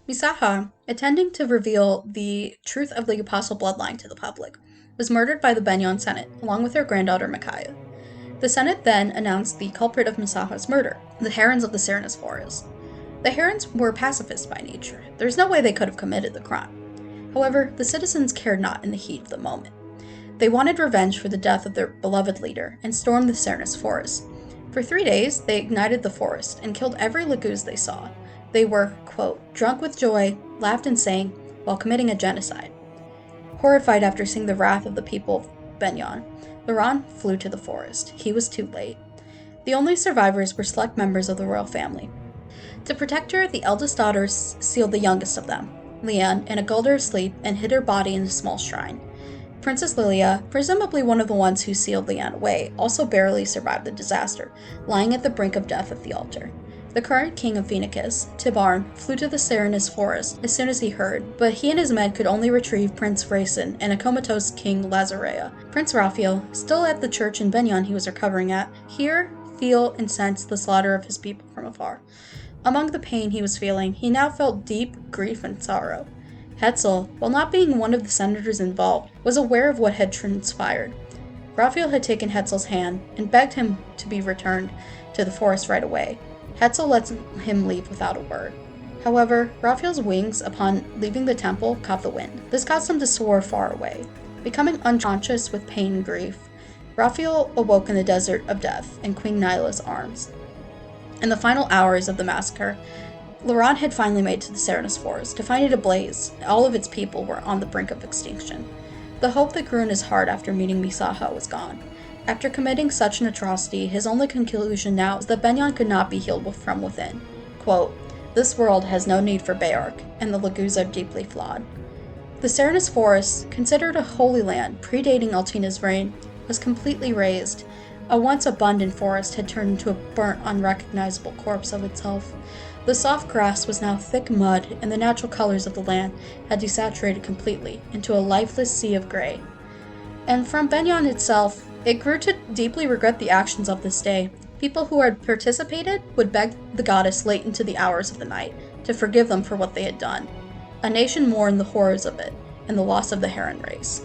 Misaha, intending to reveal the truth of the Apostle bloodline to the public, was murdered by the Benyon Senate, along with her granddaughter Micaiah. The Senate then announced the culprit of Misaha's murder, the Herons of the Serenus forest. The Herons were pacifists by nature. There was no way they could have committed the crime. However, the citizens cared not in the heat of the moment. They wanted revenge for the death of their beloved leader and stormed the Serenus forest. For 3 days, they ignited the forest and killed every Laguz they saw. They were, quote, drunk with joy, laughed and sang, while committing a genocide. Horrified after seeing the wrath of the people of Benyon, Laurent flew to the forest. He was too late. The only survivors were select members of the royal family. To protect her, the eldest daughter sealed the youngest of them, Liane, in a Gulder sleep and hid her body in a small shrine. Princess Lilia, presumably one of the ones who sealed Liane away, also barely survived the disaster, lying at the brink of death at the altar. The current king of Phoenicius, Tibarn, flew to the Serenus forest as soon as he heard, but he and his men could only retrieve Prince Racine and a comatose King Lazarea. Prince Raphael, still at the church in Benyon he was recovering at, hear, feel, and sense the slaughter of his people from afar. Among the pain he was feeling, he now felt deep grief and sorrow. Hetzel, while not being one of the senators involved, was aware of what had transpired. Raphael had taken Hetzel's hand and begged him to be returned to the forest right away. Hetzel lets him leave without a word. However, Raphael's wings, upon leaving the temple, caught the wind. This caused him to soar far away. Becoming unconscious with pain and grief, Raphael awoke in the desert of death in Queen Nyla's arms. In the final hours of the massacre, Laurent had finally made it to the Serenus forest to find it ablaze. All of its people were on the brink of extinction. The hope that grew in his heart after meeting Misaha was gone. After committing such an atrocity, his only conclusion now is that Benyon could not be healed from within. Quote, this world has no need for Bayark, and the Laguz are deeply flawed. The Serenus forest, considered a holy land predating Altina's reign, was completely razed. A once abundant forest had turned into a burnt, unrecognizable corpse of itself. The soft grass was now thick mud, and the natural colors of the land had desaturated completely into a lifeless sea of gray. And from Benyon itself, it grew to deeply regret the actions of this day. People who had participated would beg the goddess late into the hours of the night to forgive them for what they had done. A nation mourned the horrors of it and the loss of the Heron race.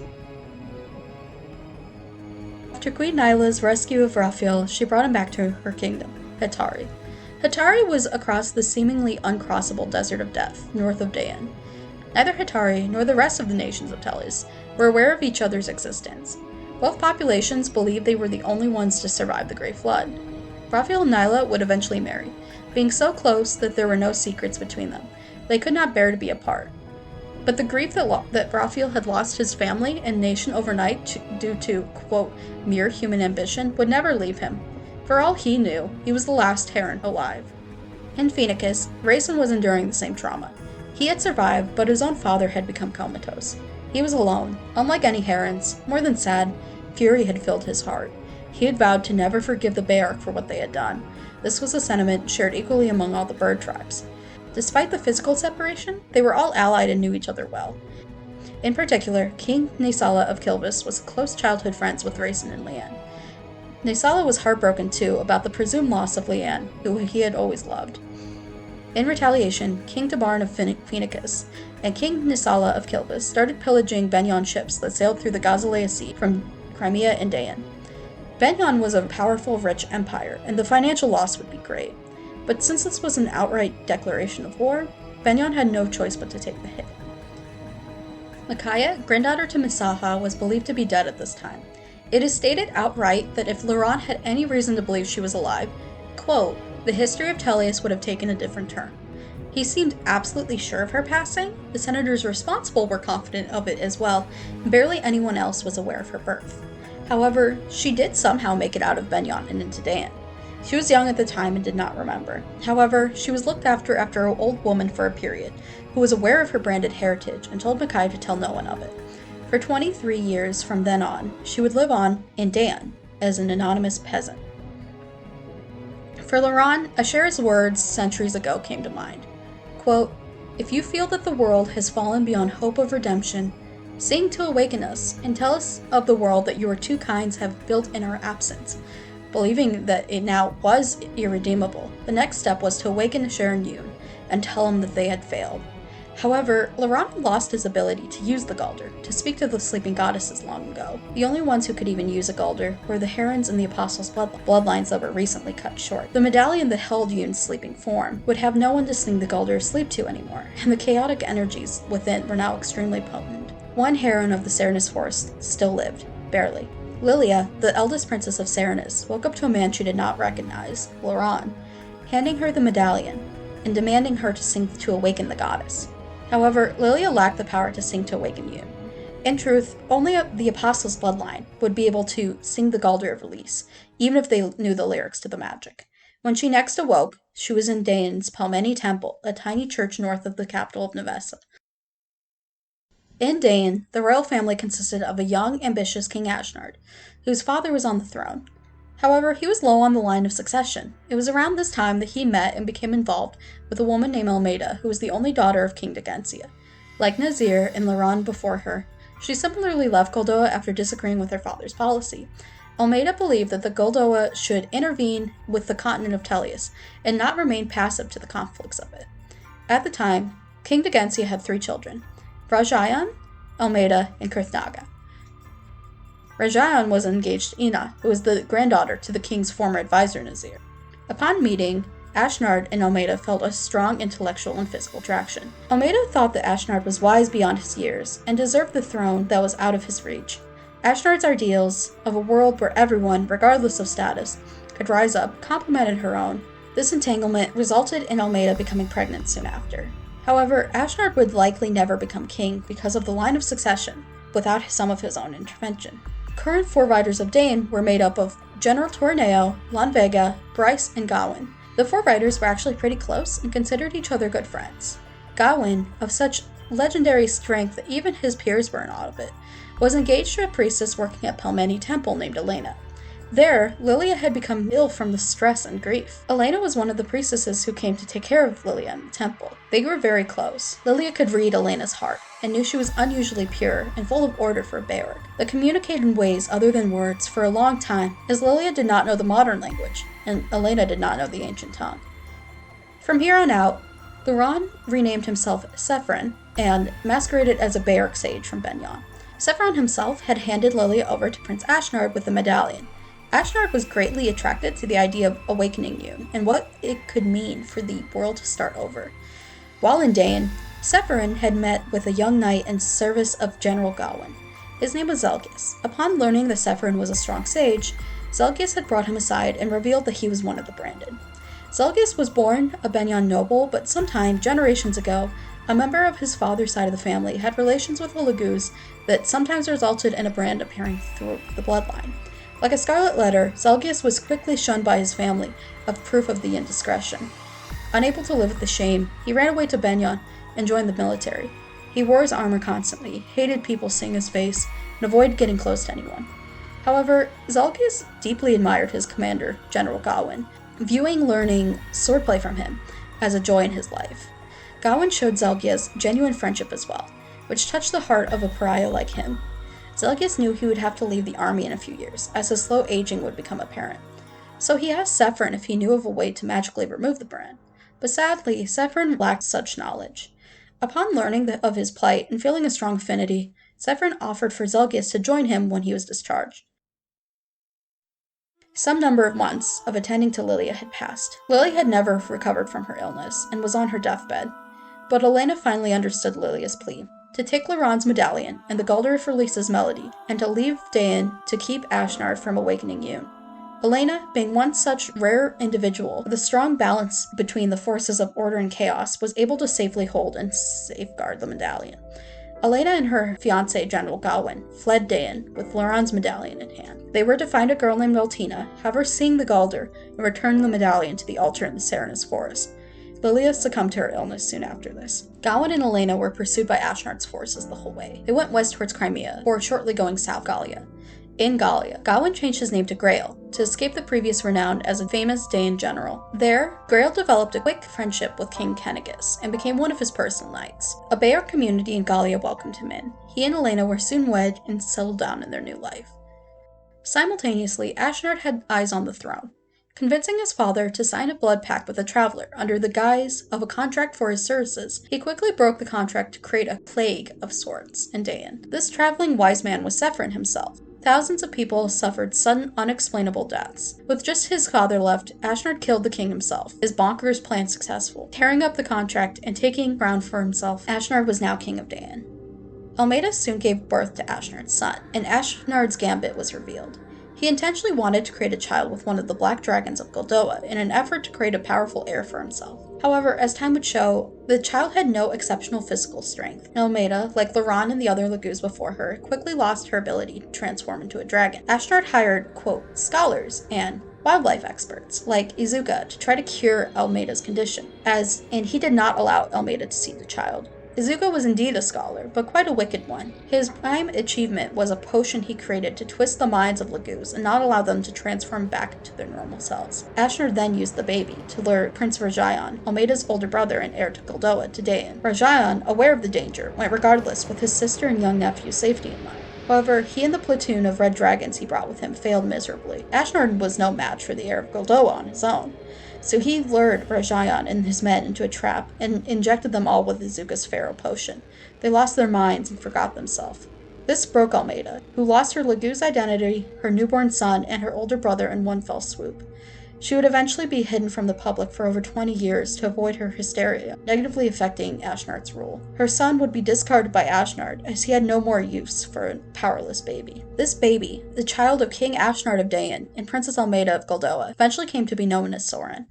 After Queen Nyla's rescue of Raphael, she brought him back to her kingdom, Hetari. Hetari was across the seemingly uncrossable desert of death, north of Dayan. Neither Hetari nor the rest of the nations of Teles were aware of each other's existence. Both populations believed they were the only ones to survive the Great Flood. Raphael and Nyla would eventually marry, being so close that there were no secrets between them. They could not bear to be apart. But the grief that Raphael had lost his family and nation overnight due to, quote, mere human ambition would never leave him. For all he knew, he was the last Heron alive. In Phoenicius, Racine was enduring the same trauma. He had survived, but his own father had become comatose. He was alone. Unlike any Herons, more than sad, fury had filled his heart. He had vowed to never forgive the Bayark for what they had done. This was a sentiment shared equally among all the bird tribes. Despite the physical separation, they were all allied and knew each other well. In particular, King Naysala of Kilvis was close childhood friends with Racine and Liane. Naysala was heartbroken too about the presumed loss of Liane, who he had always loved. In retaliation, King Tibarn of Phoenicius and King Naysala of Kilvis started pillaging Benyon ships that sailed through the Gazalea Sea from Crimea and Dayan. Benyon was a powerful, rich empire, and the financial loss would be great. But since this was an outright declaration of war, Benyon had no choice but to take the hit. Micaiah, granddaughter to Misaha, was believed to be dead at this time. It is stated outright that if Laurent had any reason to believe she was alive, quote, the history of Teles would have taken a different turn. He seemed absolutely sure of her passing. The senators responsible were confident of it as well, and barely anyone else was aware of her birth. However, she did somehow make it out of Benyon and into Dan. She was young at the time and did not remember. However, she was looked after an old woman for a period, who was aware of her branded heritage and told Mackay to tell no one of it. For 23 years from then on, she would live on in Dan as an anonymous peasant. For Laurent, Asher's words centuries ago came to mind. Quote, "If you feel that the world has fallen beyond hope of redemption, sing to awaken us, and tell us of the world that your two kinds have built in our absence." Believing that it now was irredeemable, the next step was to awaken Asher and Yoon, and tell them that they had failed. However, Laurent lost his ability to use the Galder, to speak to the sleeping goddesses long ago. The only ones who could even use a Galder were the Herons and the Apostles' bloodlines that were recently cut short. The medallion that held Yoon's sleeping form would have no one to sing the Galder asleep to anymore, and the chaotic energies within were now extremely potent. One Heron of the Serenus forest still lived, barely. Lilia, the eldest princess of Serenus, woke up to a man she did not recognize, Laurent, handing her the medallion and demanding her to sing to awaken the goddess. However, Lilia lacked the power to sing to awaken Yoon. In truth, only the Apostles' bloodline would be able to sing the Galder of Release, even if they knew the lyrics to the magic. When she next awoke, she was in Dane's Pelmeni Temple, a tiny church north of the capital of Nevesa. In Dane, the royal family consisted of a young, ambitious King Ashnard, whose father was on the throne. However, he was low on the line of succession. It was around this time that he met and became involved with a woman named Almeida, who was the only daughter of King Dagencia. Like Nazir and Laurent before her, she similarly left Goldoa after disagreeing with her father's policy. Almeida believed that the Goldoa should intervene with the continent of Teleus and not remain passive to the conflicts of it. At the time, King Dagencia had 3 children, Rajayan, Almeida, and Kurthnaga. Rajayan was engaged to Ina, who was the granddaughter to the king's former advisor Nazir. Upon meeting, Ashnard and Almeida felt a strong intellectual and physical attraction. Almeida thought that Ashnard was wise beyond his years and deserved the throne that was out of his reach. Ashnard's ideals of a world where everyone, regardless of status, could rise up complemented her own. This entanglement resulted in Almeida becoming pregnant soon after. However, Ashnard would likely never become king because of the line of succession, without some of his own intervention. Current foreriders of Dane were made up of General Torneo, Lanvega, Bryce, and Gawain. The foreriders were actually pretty close and considered each other good friends. Gawain, of such legendary strength that even his peers were in awe of it, was engaged to a priestess working at Pelmeni Temple named Elena. There, Lilia had become ill from the stress and grief. Elena was one of the priestesses who came to take care of Lilia in the temple. They were very close. Lilia could read Elena's heart, and knew she was unusually pure and full of order for a Beorg. They communicated in ways other than words for a long time, as Lilia did not know the modern language, and Elena did not know the ancient tongue. From here on out, Laurent renamed himself Sephron, and masqueraded as a Beorg sage from Benyon. Sephron himself had handed Lilia over to Prince Ashnard with the medallion. Ashnard was greatly attracted to the idea of awakening Yoon, and what it could mean for the world to start over. While in Dane, Sephron had met with a young knight in service of General Gawain. His name was Zelgius. Upon learning that Sephron was a strong sage, Zelgius had brought him aside and revealed that he was one of the branded. Zelgius was born a Benyon noble, but sometime, generations ago, a member of his father's side of the family had relations with the Laguz that sometimes resulted in a brand appearing through the bloodline. Like a scarlet letter, Zelgius was quickly shunned by his family, a proof of the indiscretion. Unable to live with the shame, he ran away to Benyon and joined the military. He wore his armor constantly, hated people seeing his face, and avoided getting close to anyone. However, Zelgius deeply admired his commander, General Gawain, viewing learning swordplay from him as a joy in his life. Gawain showed Zelgius genuine friendship as well, which touched the heart of a pariah like him. Zelgius knew he would have to leave the army in a few years, as his slow aging would become apparent. So he asked Sephron if he knew of a way to magically remove the brand. But sadly, Sephron lacked such knowledge. Upon learning of his plight and feeling a strong affinity, Sephron offered for Zelgius to join him when he was discharged. Some number of months of attending to Lilia had passed. Lilia had never recovered from her illness and was on her deathbed. But Elena finally understood Lilia's plea, to take Laurent's medallion and the Galder of Release's melody, and to leave Dain to keep Ashnard from awakening Yoon. Elena, being one such rare individual with a strong balance between the forces of order and chaos, was able to safely hold and safeguard the medallion. Elena and her fiancé, General Gawain, fled Dain with Laurent's medallion in hand. They were to find a girl named Altina, have her sing the Galdr, and return the medallion to the altar in the Serenus forest. Lilia succumbed to her illness soon after this. Gawain and Elena were pursued by Ashnard's forces the whole way. They went west towards Crimea, before shortly going south Gallia. In Gallia, Gawain changed his name to Grail to escape the previous renown as a famous Dain general. There, Grail developed a quick friendship with King Kennegus and became one of his personal knights. A Bayard community in Gallia welcomed him in. He and Elena were soon wed and settled down in their new life. Simultaneously, Ashnard had eyes on the throne. Convincing his father to sign a blood pact with a traveler under the guise of a contract for his services, he quickly broke the contract to create a plague of sorts in Dain. This traveling wise man was Severin himself. Thousands of people suffered sudden, unexplainable deaths. With just his father left, Ashnard killed the king himself, his bonkers plan successful. Tearing up the contract and taking ground for himself, Ashnard was now king of Dain. Almeida soon gave birth to Ashnard's son, and Ashnard's gambit was revealed. He intentionally wanted to create a child with one of the black dragons of Goldoa in an effort to create a powerful heir for himself. However, as time would show, the child had no exceptional physical strength, and Almeida, like Laurent and the other Laguz before her, quickly lost her ability to transform into a dragon. Ashnard hired, quote, scholars and wildlife experts, like Izuka, to try to cure Almeida's condition, and he did not allow Almeida to see the child. Izuka was indeed a scholar, but quite a wicked one. His prime achievement was a potion he created to twist the minds of Laguz and not allow them to transform back into their normal selves. Ashnard then used the baby to lure Prince Rajayan, Almeida's older brother and heir to Goldoa, to Dain. Rajayan, aware of the danger, went regardless with his sister and young nephew's safety in mind. However, he and the platoon of red dragons he brought with him failed miserably. Ashnard was no match for the heir of Goldoa on his own. So he lured Rajayan and his men into a trap and injected them all with Izuka's Pharaoh potion. They lost their minds and forgot themselves. This broke Almeida, who lost her Laguz identity, her newborn son, and her older brother in one fell swoop. She would eventually be hidden from the public for over 20 years to avoid her hysteria, negatively affecting Ashnard's rule. Her son would be discarded by Ashnard, as he had no more use for a powerless baby. This baby, the child of King Ashnard of Dain and Princess Almeida of Goldoa, eventually came to be known as Sorin.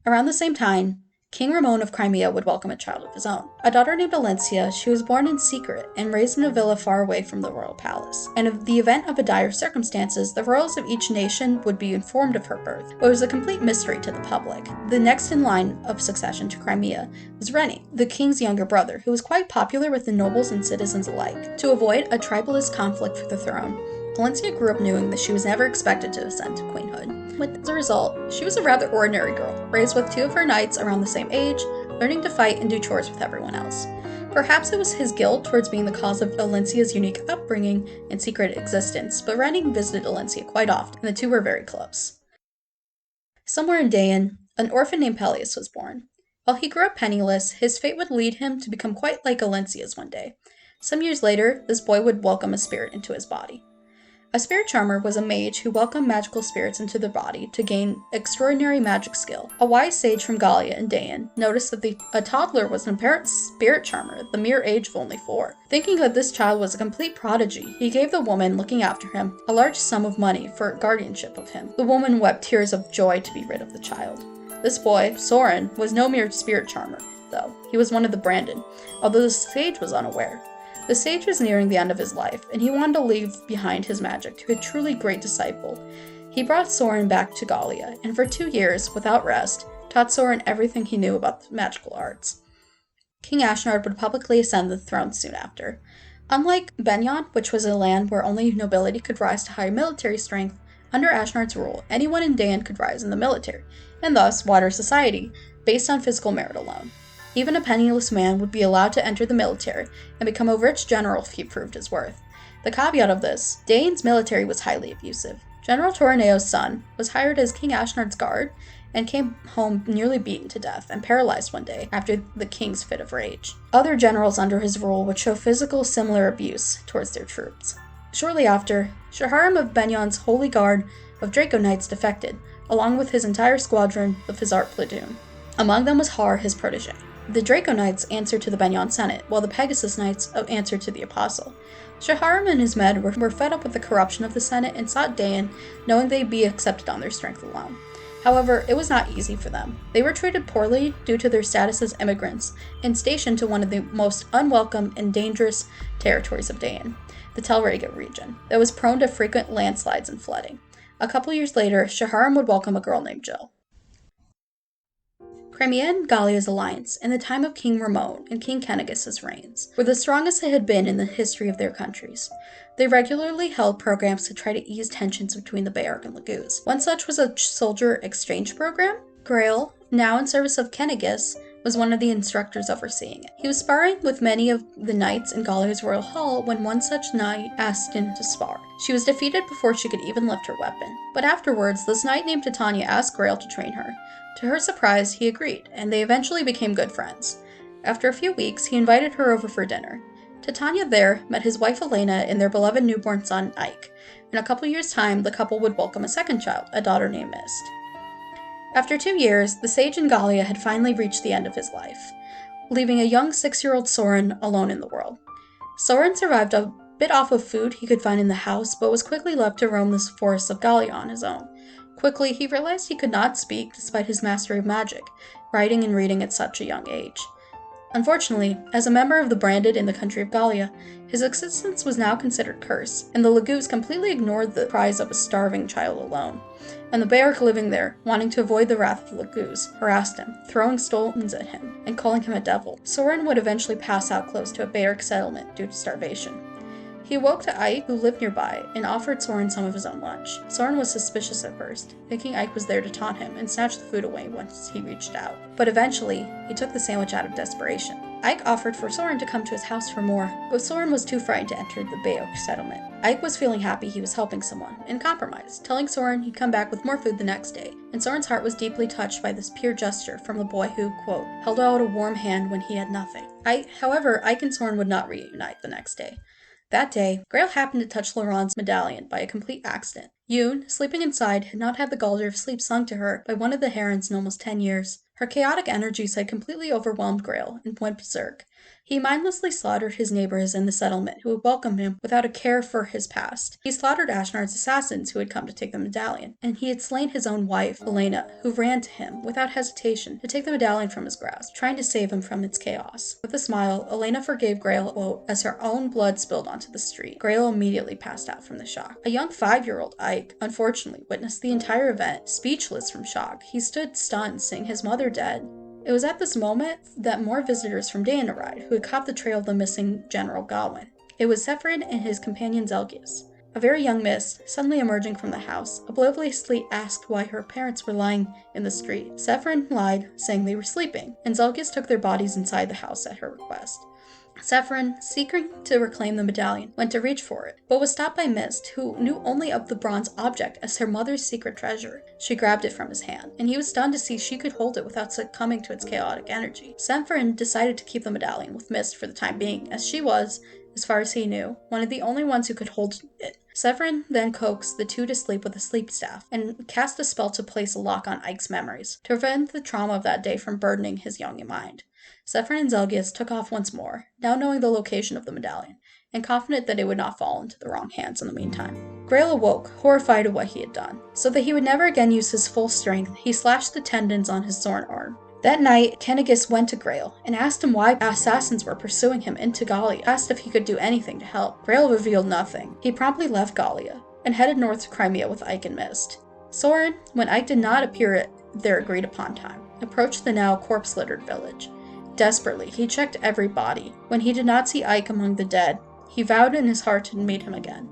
Around the same time, King Ramon of Crimea would welcome a child of his own. A daughter named Alencia, she was born in secret and raised in a villa far away from the royal palace. And in the event of a dire circumstances, the royals of each nation would be informed of her birth, but it was a complete mystery to the public. The next in line of succession to Crimea was Rennie, the king's younger brother, who was quite popular with the nobles and citizens alike. To avoid a tribalist conflict for the throne, Alencia grew up knowing that she was never expected to ascend to queenhood. As a result, she was a rather ordinary girl, raised with two of her knights around the same age, learning to fight and do chores with everyone else. Perhaps it was his guilt towards being the cause of Alencia's unique upbringing and secret existence, but Rennie visited Alencia quite often, and the two were very close. Somewhere in Dain, an orphan named Peleus was born. While he grew up penniless, his fate would lead him to become quite like Alencia's one day. Some years later, this boy would welcome a spirit into his body. A spirit charmer was a mage who welcomed magical spirits into their body to gain extraordinary magic skill. A wise sage from Gallia and Dain noticed that a toddler was an apparent spirit charmer at the mere age of only 4. Thinking that this child was a complete prodigy, he gave the woman looking after him a large sum of money for guardianship of him. The woman wept tears of joy to be rid of the child. This boy, Sorin, was no mere spirit charmer, though. He was one of the Brandon, although the sage was unaware. The sage was nearing the end of his life, and he wanted to leave behind his magic to a truly great disciple. He brought Sorin back to Gallia, and for 2 years, without rest, taught Sorin everything he knew about the magical arts. King Ashnard would publicly ascend the throne soon after. Unlike Benyon, which was a land where only nobility could rise to higher military strength, under Ashnard's rule, anyone in Dain could rise in the military, and thus water society, based on physical merit alone. Even a penniless man would be allowed to enter the military and become a rich general if he proved his worth. The caveat of this, Dain's military was highly abusive. General Toraneo's son was hired as King Ashnard's guard and came home nearly beaten to death and paralyzed one day after the king's fit of rage. Other generals under his rule would show physical similar abuse towards their troops. Shortly after, Shaharim of Benyon's holy guard of Draco Knights defected, along with his entire squadron of his art platoon. Among them was Har, his protege. The Draco Knights answered to the Benyon Senate, while the Pegasus Knights answered to the Apostle. Shaharam and his men were fed up with the corruption of the Senate and sought Dain, knowing they'd be accepted on their strength alone. However, it was not easy for them. They were treated poorly due to their status as immigrants and stationed to one of the most unwelcome and dangerous territories of Dain, the Tel'Rega region, that was prone to frequent landslides and flooding. A couple years later, Shaharam would welcome a girl named Jill. Crimea and Gallia's alliance, in the time of King Ramon and King Kenegis' reigns, were the strongest they had been in the history of their countries. They regularly held programs to try to ease tensions between the Beorc and Laguz. One such was a soldier exchange program. Grail, now in service of Kenegis, was one of the instructors overseeing it. He was sparring with many of the knights in Gallia's royal hall when one such knight asked him to spar. She was defeated before she could even lift her weapon. But afterwards, this knight named Titania asked Grail to train her. To her surprise, he agreed, and they eventually became good friends. After a few weeks, he invited her over for dinner. Titania there met his wife Elena and their beloved newborn son Ike. In a couple years' time, the couple would welcome a second child, a daughter named Mist. After 2 years, the sage in Gallia had finally reached the end of his life, leaving a young 6-year-old Soren alone in the world. Soren survived a bit off of food he could find in the house, but was quickly left to roam the forests of Gallia on his own. Quickly, he realized he could not speak despite his mastery of magic, writing and reading at such a young age. Unfortunately, as a member of the Branded in the country of Gallia, his existence was now considered cursed, and the Laguz completely ignored the cries of a starving child alone. And the Beorc living there, wanting to avoid the wrath of the Laguz, harassed him, throwing stones at him, and calling him a devil. Soren would eventually pass out close to a Beorc settlement due to starvation. He awoke to Ike, who lived nearby, and offered Soren some of his own lunch. Soren was suspicious at first, thinking Ike was there to taunt him and snatch the food away once he reached out. But eventually, he took the sandwich out of desperation. Ike offered for Soren to come to his house for more, but Soren was too frightened to enter the Beorc settlement. Ike was feeling happy he was helping someone, and compromised, telling Soren he'd come back with more food the next day, and Soren's heart was deeply touched by this pure gesture from the boy who, quote, held out a warm hand when he had nothing. However, Ike and Soren would not reunite the next day. That day, Grail happened to touch Laurent's medallion by a complete accident. Yoon, sleeping inside, had not had the Galder of Sleep sung to her by one of the Herons in almost 10 years. Her chaotic energies had completely overwhelmed Grail and went berserk. He mindlessly slaughtered his neighbors in the settlement who had welcomed him without a care for his past. He slaughtered Ashnard's assassins who had come to take the medallion, and he had slain his own wife, Elena, who ran to him without hesitation to take the medallion from his grasp, trying to save him from its chaos. With a smile, Elena forgave Grail, quote, as her own blood spilled onto the street. Grail immediately passed out from the shock. A young 5-year-old Ike, unfortunately, witnessed the entire event, speechless from shock. He stood stunned, seeing his mother dead. It was at this moment that more visitors from Dain arrived, who had caught the trail of the missing General Gawain. It was Severin and his companion Zelgius. A very young Mist, suddenly emerging from the house, obliviously asked why her parents were lying in the street. Severin lied, saying they were sleeping, and Zelgius took their bodies inside the house at her request. Severin, seeking to reclaim the medallion, went to reach for it, but was stopped by Mist, who knew only of the bronze object as her mother's secret treasure. She grabbed it from his hand, and he was stunned to see she could hold it without succumbing to its chaotic energy. Severin decided to keep the medallion with Mist for the time being, as she was, as far as he knew, one of the only ones who could hold it. Severin then coaxed the two to sleep with a sleep staff, and cast a spell to place a lock on Ike's memories, to prevent the trauma of that day from burdening his young mind. Severin and Zelgius took off once more, now knowing the location of the medallion, and confident that it would not fall into the wrong hands in the meantime. Grail awoke, horrified at what he had done. So that he would never again use his full strength, he slashed the tendons on his Zorn arm. That night, Kenegis went to Grail and asked him why assassins were pursuing him into Gallia, asked if he could do anything to help. Grail revealed nothing. He promptly left Gallia and headed north to Crimea with Ike and Mist. Soren, when Ike did not appear at their agreed-upon time, approached the now corpse-littered village. Desperately, he checked every body. When he did not see Ike among the dead, he vowed in his heart to meet him again.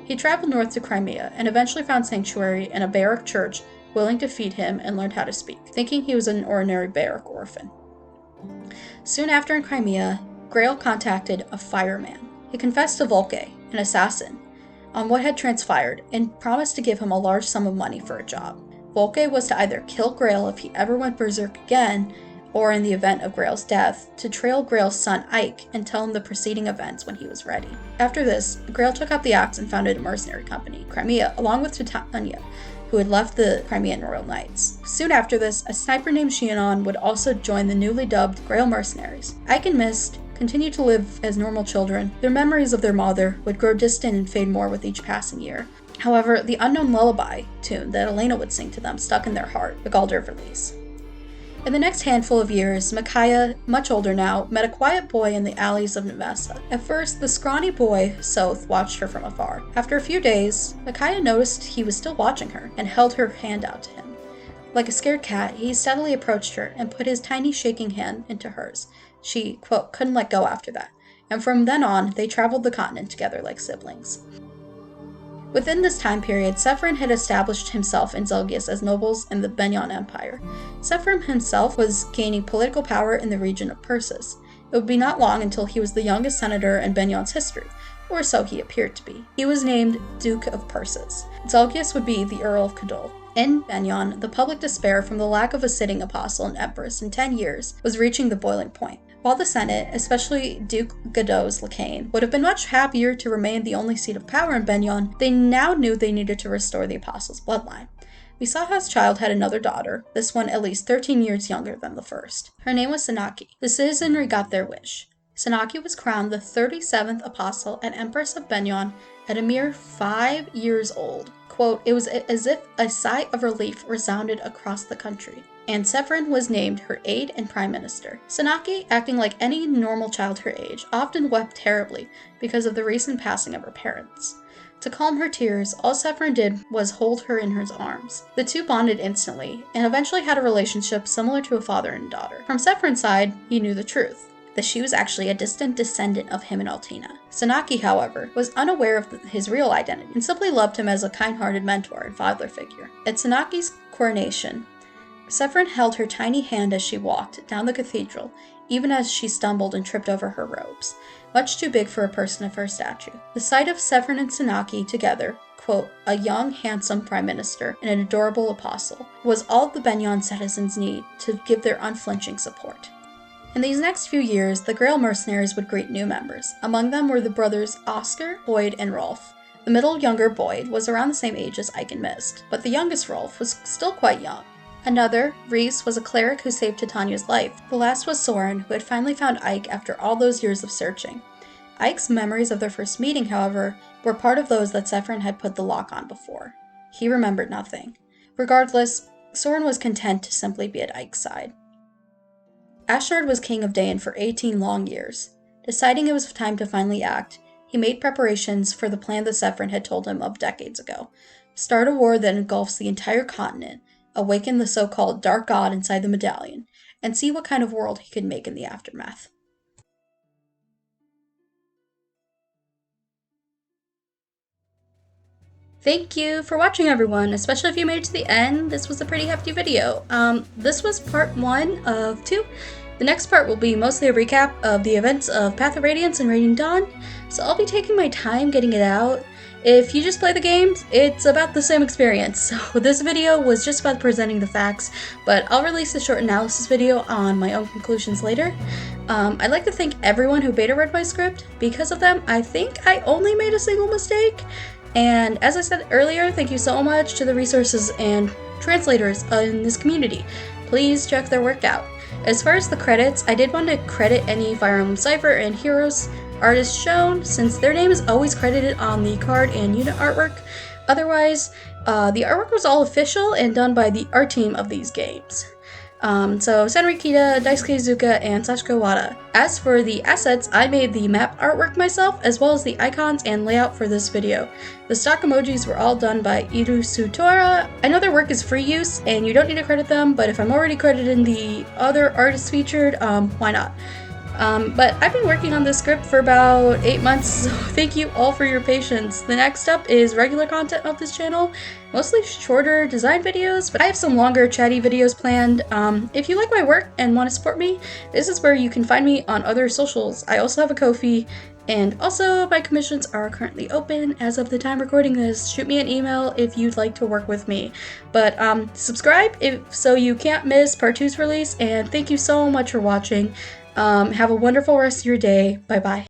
He traveled north to Crimea and eventually found sanctuary in a Beorc church willing to feed him and learned how to speak, thinking he was an ordinary Beorc orphan. Soon after in Crimea, Grail contacted a fireman. He confessed to Volke, an assassin, on what had transpired and promised to give him a large sum of money for a job. Volke was to either kill Grail if he ever went berserk again, or in the event of Grail's death, to trail Grail's son Ike and tell him the preceding events when he was ready. After this, Grail took up the axe and founded a mercenary company, Crimea, along with Titania, who had left the Crimean Royal Knights. Soon after this, a sniper named Shianon would also join the newly dubbed Grail Mercenaries. Ike and Mist continued to live as normal children. Their memories of their mother would grow distant and fade more with each passing year. However, the unknown lullaby tune that Elena would sing to them stuck in their heart, the Galder Verlies. In the next handful of years, Micaiah, much older now, met a quiet boy in the alleys of Navessa. At first, the scrawny boy, Soth, watched her from afar. After a few days, Micaiah noticed he was still watching her and held her hand out to him. Like a scared cat, he steadily approached her and put his tiny shaking hand into hers. She, quote, couldn't let go after that, and from then on, they traveled the continent together like siblings. Within this time period, Severin had established himself and Zelgius as nobles in the Benyon Empire. Severin himself was gaining political power in the region of Persis. It would be not long until he was the youngest senator in Benyon's history, or so he appeared to be. He was named Duke of Persis. Zelgius would be the Earl of Cadol. In Benyon, the public despair from the lack of a sitting apostle and empress in 10 years was reaching the boiling point. While the Senate, especially Duke Godot's Lacane, would have been much happier to remain the only seat of power in Benyon, they now knew they needed to restore the apostle's bloodline. Misaha's child had another daughter, this one at least 13 years younger than the first. Her name was Senaki. The citizenry got their wish. Senaki was crowned the 37th apostle and empress of Benyon at a mere 5 years old. Quote, it was as if a sigh of relief resounded across the country. And Severin was named her aide and prime minister. Senaki, acting like any normal child her age, often wept terribly because of the recent passing of her parents. To calm her tears, all Severin did was hold her in his arms. The two bonded instantly, and eventually had a relationship similar to a father and daughter. From Severin's side, he knew the truth, that she was actually a distant descendant of him and Altina. Senaki, however, was unaware of his real identity, and simply loved him as a kind-hearted mentor and father figure. At Senaki's coronation, Severin held her tiny hand as she walked down the cathedral, even as she stumbled and tripped over her robes, much too big for a person of her stature. The sight of Severin and Senaki together, quote, a young, handsome prime minister and an adorable apostle, was all the Benyon citizens need to give their unflinching support. In these next few years, the Grail Mercenaries would greet new members. Among them were the brothers Oscar, Boyd, and Rolf. The middle younger Boyd was around the same age as Ike and Mist, but the youngest Rolf was still quite young. Another, Reese, was a cleric who saved Titania's life. The last was Soren, who had finally found Ike after all those years of searching. Ike's memories of their first meeting, however, were part of those that Severin had put the lock on before. He remembered nothing. Regardless, Soren was content to simply be at Ike's side. Ashnard was king of Dain for 18 long years. Deciding it was time to finally act, he made preparations for the plan that Severin had told him of decades ago. Start a war that engulfs the entire continent, awaken the so-called Dark God inside the medallion, and see what kind of world he could make in the aftermath. Thank you for watching, everyone, especially if you made it to the end. This was a pretty hefty video. This was part 1 of 2. The next part will be mostly a recap of the events of Path of Radiance and Radiant Dawn, so I'll be taking my time getting it out. If you just play the games, it's about the same experience. So this video was just about presenting the facts, but I'll release a short analysis video on my own conclusions later. I'd like to thank everyone who beta read my script. Because of them, I think I only made a single mistake. And as I said earlier, thank you so much to the resources and translators in this community. Please check their work out. As far as the credits, I did want to credit any Fire Emblem Cypher and Heroes artists shown, since their name is always credited on the card and unit artwork. Otherwise, the artwork was all official and done by the art team of these games. So Senri Kita, Daisuke Iizuka, and Sachiko Wada. As for the assets, I made the map artwork myself, as well as the icons and layout for this video. The stock emojis were all done by Irusutora. I know their work is free use, and you don't need to credit them, but if I'm already credited in the other artists featured, why not? But I've been working on this script for about 8 months, so thank you all for your patience. The next up is regular content of this channel, mostly shorter design videos, but I have some longer chatty videos planned. If you like my work and want to support me, this is where you can find me on other socials. I also have a Ko-fi, and also my commissions are currently open as of the time recording this. Shoot me an email if you'd like to work with me. But subscribe so you can't miss part 2's release, and thank you so much for watching. Have a wonderful rest of your day. Bye-bye.